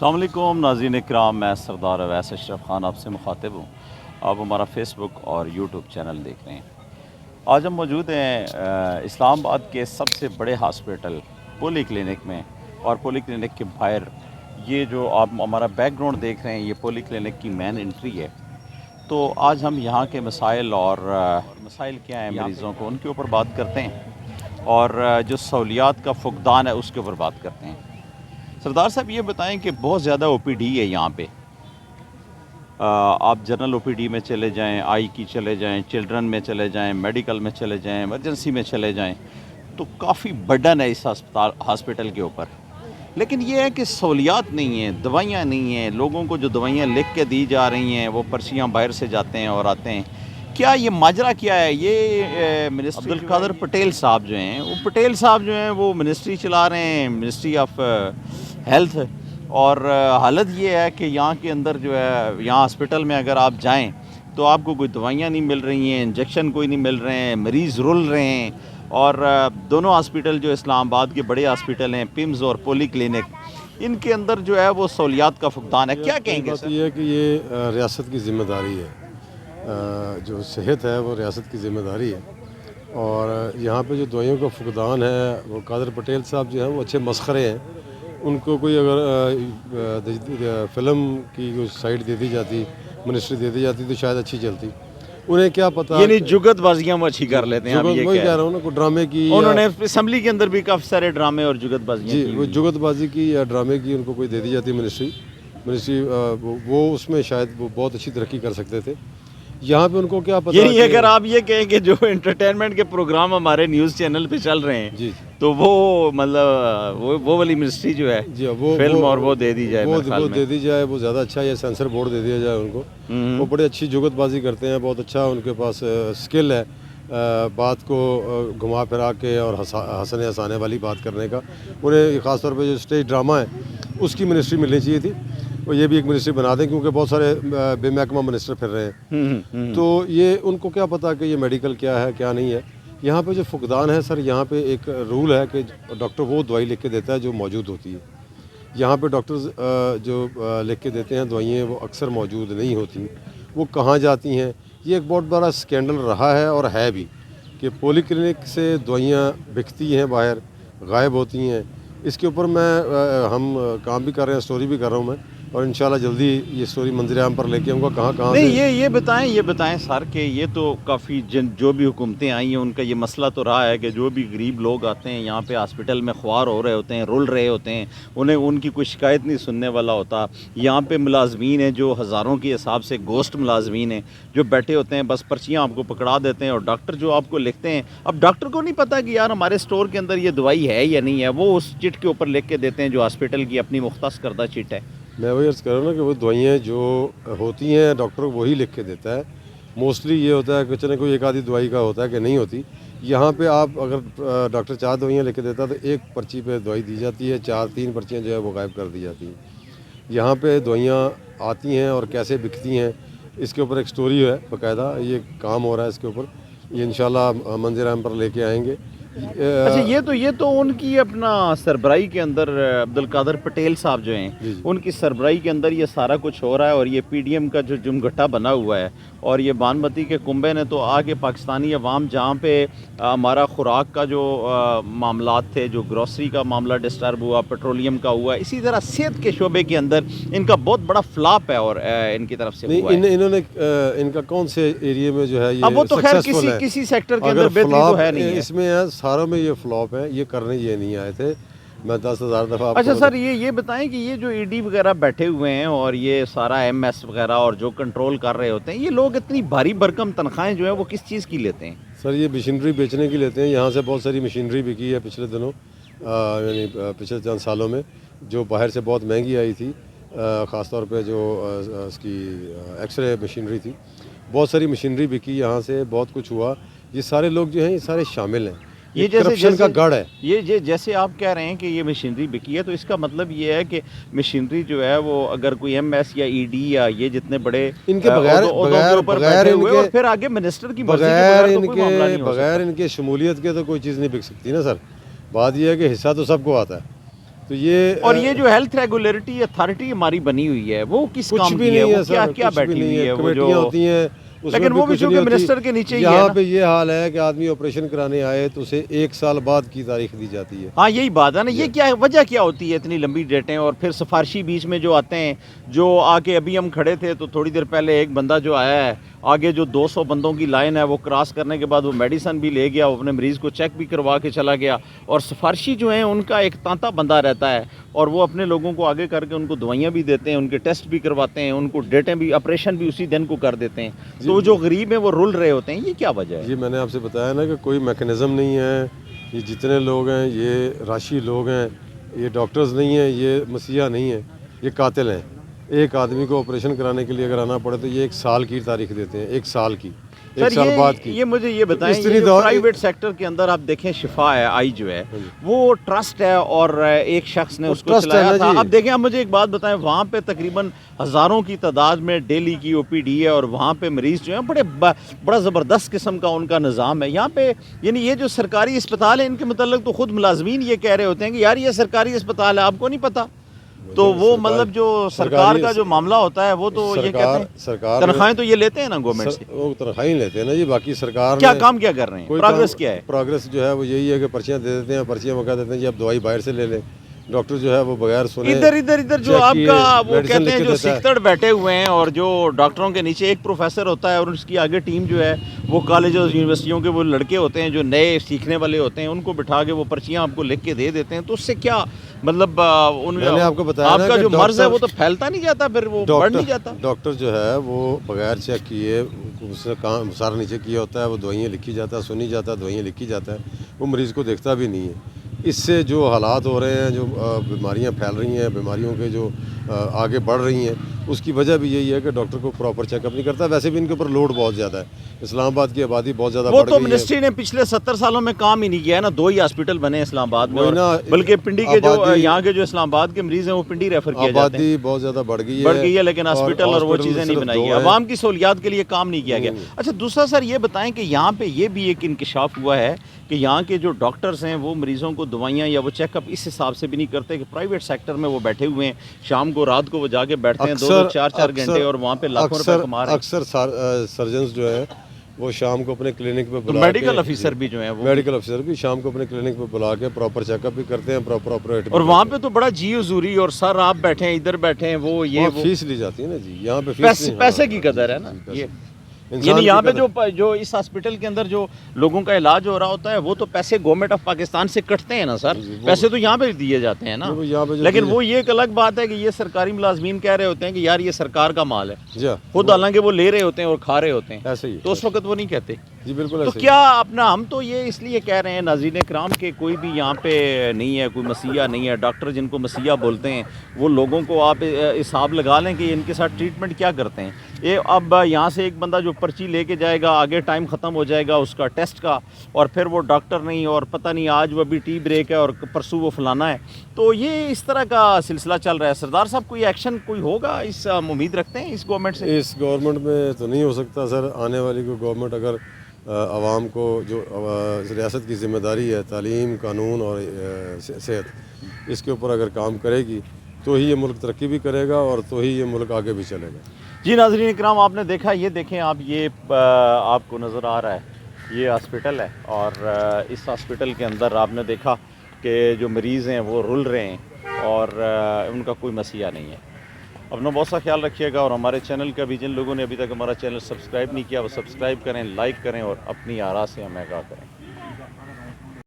السلام علیکم ناظرین اکرام، میں سردار اویس اشرف خان آپ سے مخاطب ہوں۔ آپ ہمارا فیس بک اور یوٹیوب چینل دیکھ رہے ہیں۔ آج ہم موجود ہیں اسلام آباد کے سب سے بڑے ہاسپٹل پولی کلینک میں، اور پولی کلینک کے باہر یہ جو آپ ہمارا بیک گراؤنڈ دیکھ رہے ہیں یہ پولی کلینک کی مین انٹری ہے۔ تو آج ہم یہاں کے مسائل اور مسائل کیا ہیں مریضوں کو، ان کے اوپر بات کرتے ہیں، اور جو سہولیات کا فقدان ہے اس کے اوپر بات کرتے ہیں۔ سردار صاحب یہ بتائیں کہ بہت زیادہ او پی ڈی ہے یہاں پہ، آپ جنرل او پی ڈی میں چلے جائیں، آئی کی چلے جائیں، چلڈرن میں چلے جائیں، میڈیکل میں چلے جائیں، ایمرجنسی میں چلے جائیں، تو کافی برڈن ہے اس ہاسپٹل کے اوپر۔ لیکن یہ ہے کہ سہولیات نہیں ہیں، دوائیاں نہیں ہیں، لوگوں کو جو دوائیاں لکھ کے دی جا رہی ہیں وہ پرچیاں باہر سے جاتے ہیں اور آتے ہیں۔ کیا یہ ماجرا کیا ہے؟ یہ منسٹر عبدالقادر پٹیل صاحب جو ہیں وہ منسٹری چلا رہے ہیں، منسٹری آف ہیلتھ، اور حالت یہ ہے کہ یہاں کے اندر جو ہے یہاں ہاسپٹل میں اگر آپ جائیں تو آپ کو کوئی دوائیاں نہیں مل رہی ہیں، انجیکشن کوئی نہیں مل رہے ہیں، مریض رل رہے ہیں، اور دونوں ہاسپٹل جو اسلام آباد کے بڑے ہاسپٹل ہیں پمز اور پولی کلینک، ان کے اندر جو ہے وہ سہولیات کا فقدان ہے۔ کیا کہیں گے سر؟ یہ ہے کہ یہ ریاست کی ذمہ داری ہے، جو صحت ہے وہ ریاست کی ذمہ داری ہے، اور یہاں پہ جو دوائیوں کا فقدان ہے وہ قادر پٹیل صاحب جو ہیں وہ اچھے مسخرے ہیں۔ ان کو کوئی اگر فلم کی کوئی سائٹ دے دی جاتی، منسٹری دے دی جاتی تو شاید اچھی چلتی۔ انہیں کیا پتہ، یعنی جگت بازیاں وہ اچھی کر لیتے ہیں۔ میں کہہ رہا ہوں نا، کوئی ڈرامے کی، انہوں نے اسمبلی کے اندر بھی کافی سارے ڈرامے اور جگت بازیاں کی، وہ جگت بازی کی یا ڈرامے کی ان کو کوئی دے دی جاتی منسٹری، وہ اس میں شاید وہ بہت اچھی ترقی کر سکتے تھے۔ یہاں پہ ان کو کیا پتہ، یعنی اگر آپ یہ کہیں کہ جو انٹرٹینمنٹ کے پروگرام ہمارے نیوز چینل پہ چل رہے ہیں تو وہ مطلب وہ والی منسٹری جو ہے فلم اور وہ دے دی جائے، وہ دے دی جائے، وہ زیادہ اچھا ہے۔ سینسر بورڈ دے دیا جائے ان کو، وہ بڑے اچھی جگت بازی کرتے ہیں، بہت اچھا ان کے پاس سکل ہے بات کو گھما پھرا کے اور ہنسنے ہنسانے والی بات کرنے کا۔ انہیں خاص طور پہ جو اسٹیج ڈرامہ ہے اس کی منسٹری ملنی چاہیے تھی، اور یہ بھی ایک منسٹری بنا دیں، کیونکہ بہت سارے بے محکمہ منسٹر پھر رہے ہیں۔ تو یہ ان کو کیا پتہ کہ یہ میڈیکل کیا ہے کیا نہیں ہے۔ یہاں پہ جو فقدان ہے سر، یہاں پہ ایک رول ہے کہ ڈاکٹر وہ دوائی لکھ کے دیتا ہے جو موجود ہوتی ہے۔ یہاں پہ ڈاکٹرز جو لکھ کے دیتے ہیں دوائیاں وہ اکثر موجود نہیں ہوتی، وہ کہاں جاتی ہیں۔ یہ ایک بہت بڑا سکینڈل رہا ہے اور ہے بھی، کہ پولی کلینک سے دوائیاں بکتی ہیں باہر، غائب ہوتی ہیں۔ اس کے اوپر ہم کام بھی کر رہے ہیں، سٹوری بھی کر رہا ہوں میں، اور انشاءاللہ جلدی یہ سٹوری منظر عام پر لے کے آؤں گا کہاں نہیں یہ بتائیں سر کہ یہ تو کافی جو بھی حکومتیں آئی ہیں ان کا یہ مسئلہ تو رہا ہے کہ جو بھی غریب لوگ آتے ہیں یہاں پہ ہاسپٹل میں خوار ہو رہے ہوتے ہیں، رول رہے ہوتے ہیں، انہیں ان کی کوئی شکایت نہیں سننے والا ہوتا۔ یہاں پہ ملازمین ہیں جو ہزاروں کے حساب سے گوسٹ ملازمین ہیں جو بیٹھے ہوتے ہیں، بس پرچیاں آپ کو پکڑا دیتے ہیں، اور ڈاکٹر جو آپ کو لکھتے ہیں، اب ڈاکٹر کو نہیں پتہ کہ یار ہمارے سٹور کے اندر یہ دوائی ہے یا نہیں ہے، وہ اس چٹ کے اوپر لکھ کے دیتے ہیں جو ہاسپٹل کی اپنی مختص کردہ چٹ ہے۔ میں وہی عرض کر رہا ہوں نا کہ وہ دوائیاں جو ہوتی ہیں ڈاکٹر وہی لکھ کے دیتا ہے۔ موسٹلی یہ ہوتا ہے کہ چلیں کوئی ایک آدھی دوائی کا ہوتا ہے کہ نہیں ہوتی۔ یہاں پہ آپ اگر ڈاکٹر 4 دوائیاں لکھ کے دیتا ہے تو ایک پرچی پہ دوائی دی جاتی ہے، 3 پرچیاں جو ہے وہ غائب کر دی جاتی ہیں۔ یہاں پہ دوائیاں آتی ہیں اور کیسے بکتی ہیں اس کے اوپر ایک سٹوری ہے باقاعدہ، یہ کام ہو رہا ہے اس کے اوپر، یہ انشاءاللہ منظر عام پر لے کے آئیں گے۔ اچھا یہ تو ان کی اپنا سربراہی کے اندر عبدالقادر پٹیل صاحب جو ہیں ان کی سربراہی کے اندر یہ سارا کچھ ہو رہا ہے، اور یہ پی ڈی ایم کا جو جمگھٹا بنا ہوا ہے، اور یہ بانمتی کے کنبے نے تو آگے پاکستانی عوام جہاں پہ ہمارا خوراک کا جو معاملات تھے، جو گروسری کا معاملہ ڈسٹرب ہوا، پیٹرولیم کا ہوا، اسی طرح صحت کے شعبے کے اندر ان کا بہت بڑا فلاپ ہے، اور ان کی طرف سے ہوا ہے۔ انہوں نے ان کا کون سے ایریا میں جو ہے یہ اب وہ تو خیر سکسیسفل ہے، کسی سیکٹر کے اندر بہتری تو ہے نہیں ہے اس میں ہے ساروں میں یہ فلاپ ہے، یہ کرنے یہ نہیں آئے تھے۔ میں 10,000 دفعہ اچھا سر یہ بتائیں کہ یہ جو ای ڈی وغیرہ بیٹھے ہوئے ہیں اور یہ سارا ایم ایس وغیرہ اور جو کنٹرول کر رہے ہوتے ہیں، یہ لوگ اتنی بھاری بھرکم تنخواہیں جو ہیں وہ کس چیز کی لیتے ہیں؟ سر یہ مشینری بیچنے کی لیتے ہیں۔ یہاں سے بہت ساری مشینری بکی ہے پچھلے دنوں، یعنی پچھلے چند سالوں میں، جو باہر سے بہت مہنگی آئی تھی، خاص طور پہ جو اس کی ایکس رے مشینری تھی، بہت ساری مشینری بکی یہاں سے، بہت کچھ ہوا۔ یہ سارے لوگ جو ہیں یہ سارے شامل ہیں، یہ کرپشن کا گڑھ ہے۔ یہ جیسے آپ کہہ رہے ہیں کہ یہ مشینری بکی ہے، تو اس کا مطلب یہ ہے کہ مشینری جو ہے وہ اگر کوئی ایم ایس یا ای ڈی یا یہ جتنے بڑے ان کے بغیر اور پھر آگے منسٹر کی مرضی کے بغیر ان کے شمولیت کے تو کوئی چیز نہیں بک سکتی نا سر۔ بات یہ ہے کہ حصہ تو سب کو آتا ہے، تو یہ اور یہ جو ہیلتھ ریگولیٹری اتھارٹی ہماری بنی ہوئی ہے وہ کس کام کی ہے؟ وہ کیا بیٹھی ہوئی ہے؟ وہ کمیٹیاں ہوتی ہیں، لیکن وہ بھی چونکہ منسٹر کے نیچے ہی ہے یہاں نا۔ پہ یہ حال ہے کہ آدمی آپریشن کرانے آئے تو اسے 1 سال بعد کی تاریخ دی جاتی ہے۔ ہاں یہی بات ہے نا، یہ کیا وجہ کیا ہوتی ہے اتنی لمبی ڈیٹیں؟ اور پھر سفارشی بیچ میں جو آتے ہیں، جو آ کے ابھی ہم کھڑے تھے تو تھوڑی دیر پہلے ایک بندہ جو آیا ہے آگے جو 200 بندوں کی لائن ہے وہ کراس کرنے کے بعد وہ میڈیسن بھی لے گیا، وہ اپنے مریض کو چیک بھی کروا کے چلا گیا، اور سفارشی جو ہیں ان کا ایک تانتا بندہ رہتا ہے اور وہ اپنے لوگوں کو آگے کر کے ان کو دوائیاں بھی دیتے ہیں، ان کے ٹیسٹ بھی کرواتے ہیں، ان کو ڈیٹیں بھی، آپریشن بھی اسی دن کو کر دیتے ہیں۔ تو جو غریب ہیں وہ رول رہے ہوتے ہیں، یہ کیا وجہ ہے؟ یہ میں نے آپ سے بتایا نا کہ کوئی میکنزم نہیں ہے، یہ جتنے لوگ ہیں یہ راشی لوگ ہیں، یہ ڈاکٹرز نہیں ہیں، یہ مسیحا نہیں ہیں، یہ قاتل ہیں۔ ایک آدمی کو آپریشن کرانے کے لیے اگر آنا پڑے تو یہ 1 سال کی تاریخ دیتے ہیں، 1 سال کی، 1 سال بعد کی۔ یہ مجھے یہ بتائیں، اس یہ طرح جو پرائیویٹ سیکٹر کے اندر آپ دیکھیں شفا ہے، آئی جو ہے وہ ٹرسٹ ہے اور ایک شخص نے اس کو چلایا تھا۔ اب دیکھیں، اب مجھے ایک بات بتائیں، وہاں پہ تقریباً ہزاروں کی تعداد میں ڈیلی کی او پی ڈی ہے اور وہاں پہ مریض جو ہیں بڑا زبردست قسم کا ان کا نظام ہے یہاں پہ۔ یعنی یہ جو سرکاری اسپتال ہے ان کے متعلق تو خود ملازمین یہ کہہ رہے ہوتے ہیں کہ یار یہ سرکاری اسپتال ہے، آپ کو نہیں پتہ؟ تو وہ مطلب جو سرکار کا جو معاملہ ہوتا ہے وہ تو یہ کہتے ہیں تنخواہیں تو یہ لیتے ہیں نا گورنمنٹ سے، وہ تنخواہیں لیتے ہیں نا جی، باقی سرکار کیا کام کیا کر رہے ہیں؟ پروگریس کیا ہے؟ پروگریس جو ہے وہ یہی ہے کہ پرچیاں دے دیتے ہیں، پرچیاں منگا دیتے ہیں جی آپ دوائی باہر سے لے لیں۔ ڈاکٹر جو ہے وہ بغیر سنے ادھر جو آپ کا وہ کہتے ہیں جو سکتڑ بیٹھے ہوئے ہیں، اور جو ڈاکٹروں کے نیچے ایک پروفیسر ہوتا ہے اور اس کی آگے ٹیم جو ہے وہ کالج اور یونیورسٹیوں کے وہ لڑکے ہوتے ہیں جو نئے سیکھنے والے ہوتے ہیں، ان کو بٹھا کے وہ پرچیاں آپ کو لکھ کے دے دیتے ہیں۔ تو اس سے کیا مطلب آپ کو بتایا آپ کا جو مرض ہے وہ تو پھیلتا نہیں جاتا، پھر وہ بڑھ نہیں جاتا؟ ڈاکٹر جو ہے وہ بغیر چیک کیے اس نے کام سارا نیچے کیا ہوتا ہے، وہ دوائیاں لکھی جاتا ہے، سنی جاتا ہے، دوائیاں لکھی جاتا ہے، وہ مریض کو دیکھتا بھی نہیں ہے۔ اس سے جو حالات ہو رہے ہیں، جو بیماریاں پھیل رہی ہیں، بیماریوں کے جو آگے بڑھ رہی ہیں، اس کی وجہ بھی یہی ہے کہ ڈاکٹر کو پراپر چیک اپ نہیں کرتا۔ ویسے بھی ان کے اوپر لوڈ بہت زیادہ ہے، اسلام آباد کی آبادی بہت زیادہ بڑھ گئی ہے۔ وہ تو منسٹری نے پچھلے 70 سالوں میں کام ہی نہیں کیا ہے نا، 2 ہی ہاسپٹل بنے اسلام آباد میں، بلکہ پنڈی کے جو یہاں کے جو اسلام آباد کے مریض ہیں وہ پنڈی ریفر کیا جاتے ہیں۔ آبادی بہت زیادہ بڑھ گئی ہے لیکن ہاسپٹل اور وہ چیزیں نہیں بنائی ہیں، عوام کی سہولیات کے لیے کام نہیں کیا گیا۔ اچھا دوسرا سر یہ بتائیں کہ یہاں پہ یہ بھی ایک انکشاف ہوا ہے کہ یہاں کے جو ڈاکٹرز ہیں وہ مریضوں کو دوائیاں یا وہ چیک اپ اس حساب سے بھی نہیں کرتے کہ پرائیویٹ سیکٹر میں وہ بیٹھے ہوئے ہیں، شام کو رات کو وہ جا کے بیٹھتے ہیں 2-2 4-4 گھنٹے اور وہاں پہ لاکھوں روپے کما رہے ہیں۔ اکثر سرجنز جو ہیں وہ شام کو اپنے کلینک پہ بلا کے، میڈیکل افیسر بھی جو ہیں وہ میڈیکل افیسر بھی شام کو اپنے کلینک پہ بلا کے پراپر چیک اپ بھی کرتے ہیں، پراپر آپریٹ بھی، اور وہاں پہ تو بڑا جی حضوری اور سر آپ بیٹھے ہیں ادھر بیٹھے ہیں، وہ یہ فیس لی جاتی ہے نا جی، یہاں پہ فیس پیسے کی قدر ہے نا یہ۔ یعنی یہاں پہ جو اس ہاسپٹل کے اندر جو لوگوں کا علاج ہو رہا ہوتا ہے وہ تو پیسے گورنمنٹ آف پاکستان سے کٹتے ہیں نا سر، پیسے تو یہاں پہ دیے جاتے ہیں نا۔ لیکن وہ یہ ایک الگ بات ہے کہ یہ سرکاری ملازمین کہہ رہے ہوتے ہیں کہ یار یہ سرکار کا مال ہے، خود حالانکہ وہ لے رہے ہوتے ہیں اور کھا رہے ہوتے ہیں، ایسے ہی تو اس وقت وہ نہیں کہتے جی، بالکل۔ تو کیا اپنا ہم تو یہ اس لیے کہہ رہے ہیں ناظرین کرام کہ کوئی بھی یہاں پہ نہیں ہے، کوئی مسیحا نہیں ہے، ڈاکٹر جن کو مسیحا بولتے ہیں وہ لوگوں کو آپ حساب لگا لیں کہ ان کے ساتھ ٹریٹمنٹ کیا کرتے ہیں۔ یہ اب یہاں سے ایک بندہ جو پرچی لے کے جائے گا، آگے ٹائم ختم ہو جائے گا اس کا ٹیسٹ کا، اور پھر وہ ڈاکٹر نہیں، اور پتہ نہیں آج وہ ابھی ٹی بریک ہے اور پرسوں وہ فلانا ہے، تو یہ اس طرح کا سلسلہ چل رہا ہے۔ سردار صاحب کوئی ایکشن کوئی ہوگا اس امید رکھتے ہیں اس گورنمنٹ سے؟ اس گورنمنٹ میں تو نہیں ہو سکتا سر، آنے والی کوئی گورنمنٹ اگر عوام کو جو ریاست کی ذمہ داری ہے تعلیم، قانون اور صحت، اس کے اوپر اگر کام کرے گی تو ہی یہ ملک ترقی بھی کرے گا اور تو ہی یہ ملک آگے بھی چلے گا۔ جی ناظرین اکرام، آپ نے دیکھا، یہ دیکھیں آپ، یہ آپ کو نظر آ رہا ہے یہ ہاسپٹل ہے، اور اس ہاسپٹل کے اندر آپ نے دیکھا کہ جو مریض ہیں وہ رل رہے ہیں اور ان کا کوئی مسیحا نہیں ہے۔ اپنا بہت سا خیال رکھیے گا، اور ہمارے چینل کا بھی جن لوگوں نے ابھی تک ہمارا چینل سبسکرائب نہیں کیا وہ سبسکرائب کریں، لائک کریں اور اپنی آراء سے ہمیں آگاہ کریں۔